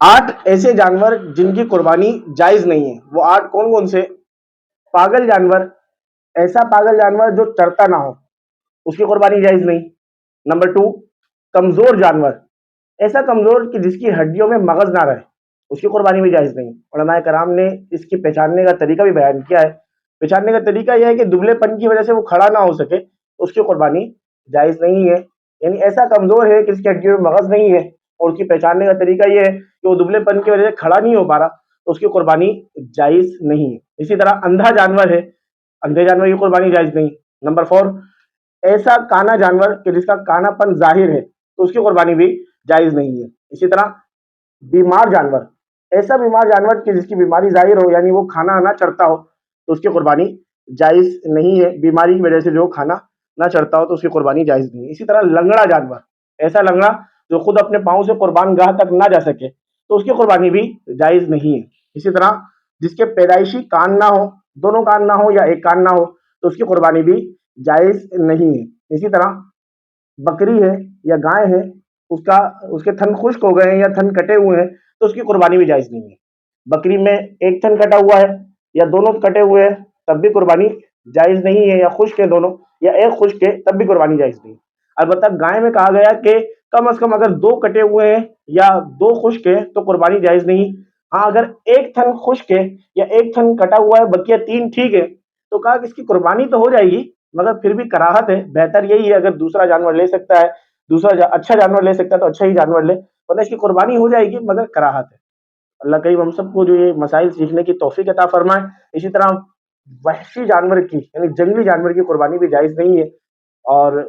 8 ایسے جانور جن کی قربانی جائز نہیں ہے. وہ 8 کون کون سے؟ پاگل جانور، ایسا پاگل جانور جو چرتا نہ ہو، اس کی قربانی جائز نہیں. نمبر 2، کمزور جانور، ایسا کمزور کہ جس کی ہڈیوں میں مغز نہ رہے، اس کی قربانی بھی جائز نہیں. علماء کرام نے اس کی پہچاننے کا طریقہ بھی بیان کیا ہے. پہچاننے کا طریقہ یہ ہے کہ دبلے پن کی وجہ سے وہ کھڑا نہ ہو سکے تو اس کی قربانی جائز نہیں ہے. یعنی ایسا کمزور ہے کہ اس کی ہڈیوں میں مغز نہیں ہے، اور اس کی پہچاننے کا طریقہ یہ ہے کہ وہ دبلے پن کی وجہ سے کھڑا نہیں ہو پا رہا تو اس کی قربانی جائز نہیں ہے. اسی طرح اندھا جانور ہے، اندھے جانور کی قربانی جائز نہیں. نمبر 4، ایسا کانا جانور کہ جس کا کانا پن ظاہر ہے تو اس کی قربانی بھی جائز نہیں ہے. اسی طرح بیمار جانور، ایسا بیمار جانور کہ جس کی بیماری ظاہر ہو، یعنی وہ کھانا نہ چڑھتا ہو تو اس کی قربانی جائز نہیں ہے. بیماری کی وجہ سے جو کھانا نہ چڑھتا ہو تو اس کی قربانی جائز نہیں ہے. اسی طرح لنگڑا جانور، ایسا لنگڑا جو خود اپنے پاؤں سے قربان گاہ تک نہ جا سکے تو اس کی قربانی بھی جائز نہیں ہے. اسی طرح جس کے پیدائشی کان نہ ہو، دونوں کان نہ ہو یا ایک کان نہ ہو تو اس کی قربانی بھی جائز نہیں ہے. اسی طرح بکری ہے یا گائے ہے، اس کے تھن خشک ہو گئے ہیں یا تھن کٹے ہوئے ہیں تو اس کی قربانی بھی جائز نہیں ہے. بکری میں ایک تھن کٹا ہوا ہے یا دونوں کٹے ہوئے ہیں تب بھی قربانی جائز نہیں ہے، یا خشک ہے دونوں یا ایک خشک ہے تب بھی قربانی جائز نہیں. البتہ گائے میں کہا گیا کہ کم از کم اگر 2 کٹے ہوئے ہیں یا 2 خشک ہے تو قربانی جائز نہیں. ہاں اگر ایک تھن خشک ہے یا ایک تھن کٹا ہوا ہے بقیہ 3 ٹھیک ہے تو کہا کہ اس کی قربانی تو ہو جائے گی، مگر پھر بھی کراہت ہے. بہتر یہی ہے اگر دوسرا جانور لے سکتا ہے، اچھا جانور لے سکتا ہے تو اچھا ہی جانور لے، ورنہ اس کی قربانی ہو جائے گی مگر کراہت ہے. اللہ کریم ہم سب کو جو یہ مسائل سیکھنے کی توفیق عطا فرمائے. اسی طرح وحشی جانور کی یعنی جنگلی جانور کی قربانی بھی جائز نہیں ہے. اور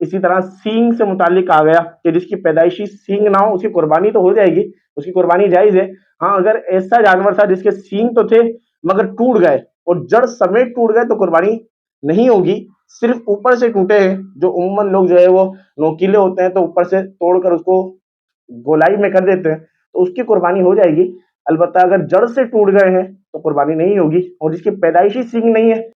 اسی طرح سینگ سے متعلق آ گیا کہ جس کی پیدائشی سینگ نہ ہو اس کی قربانی تو ہو جائے گی، اس کی قربانی جائز ہے. ہاں اگر ایسا جانور تھا جس کے سینگ تو تھے مگر ٹوٹ گئے اور جڑ سمیت ٹوٹ گئے تو قربانی نہیں ہوگی. صرف اوپر سے ٹوٹے ہیں، جو عموماً لوگ جو ہے وہ نوکیلے ہوتے ہیں تو اوپر سے توڑ کر اس کو گولائی میں کر دیتے ہیں تو اس کی قربانی ہو جائے گی. البتہ اگر جڑ سے ٹوٹ گئے ہیں تو قربانی نہیں ہوگی. اور جس کی پیدائشی سینگ نہیں ہے